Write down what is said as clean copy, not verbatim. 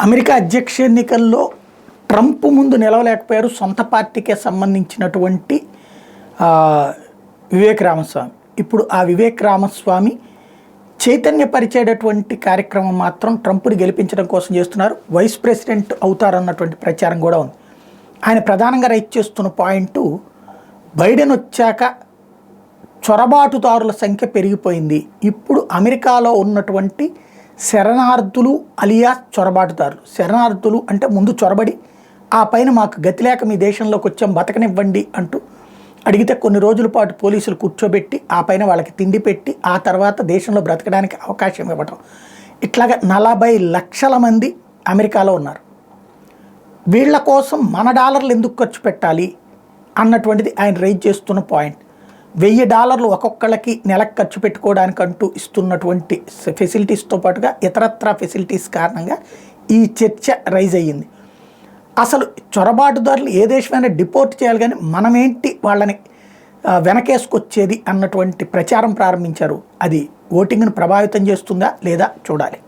America అధ్యక్ష ఎన్నికల్లో Trump ముందు నిలవలేకపోయారు సొంత పార్టీకే సంబంధించినటువంటి వివేక్ రామస్వామి. ఇప్పుడు ఆ వివేక్ రామస్వామి చైతన్యపరిచేటటువంటి కార్యక్రమం మాత్రం ట్రంప్ని గెలిపించడం కోసం చేస్తున్నారు. వైస్ ప్రెసిడెంట్ అవుతారన్నటువంటి ప్రచారం కూడా ఉంది. ఆయన ప్రధానంగా రైట్ చేస్తున్న పాయింట్, బైడెన్ వచ్చాక చొరబాటుదారుల సంఖ్య పెరిగిపోయింది. ఇప్పుడు అమెరికాలో ఉన్నటువంటి శరణార్థులు అలియాస్ చొరబాటుదారులు. శరణార్థులు అంటే ముందు చొరబడి ఆ పైన మాకు గతి లేక మీ దేశంలోకి వచ్చాం బతకనివ్వండి అంటూ అడిగితే కొన్ని రోజుల పాటు పోలీసులు కూర్చోబెట్టి ఆ పైన వాళ్ళకి తిండి పెట్టి ఆ తర్వాత దేశంలో బ్రతకడానికి అవకాశం ఇవ్వటం. ఇట్లాగా 40 లక్షల మంది అమెరికాలో ఉన్నారు. వీళ్ళ కోసం మన డాలర్లు ఎందుకు ఖర్చు పెట్టాలి అన్నటువంటిది ఆయన రైజ్ చేస్తున్న పాయింట్. $1000 ఒక్కొక్కళ్ళకి నెలకు ఖర్చు పెట్టుకోవడానికంటూ ఇస్తున్నటువంటి ఫెసిలిటీస్తో పాటుగా ఇతరత్రా ఫెసిలిటీస్ కారణంగా ఈ చర్చ రైజ్ అయ్యింది. అసలు చొరబాటుదారులు ఏ దేశమైనా డిపోర్ట్ చేయాలి, కానీ మనమేంటి వాళ్ళని వెనకేసుకొచ్చేది అన్నటువంటి ప్రచారం ప్రారంభించారు. అది ఓటింగ్ను ప్రభావితం చేస్తుందా లేదా చూడాలి.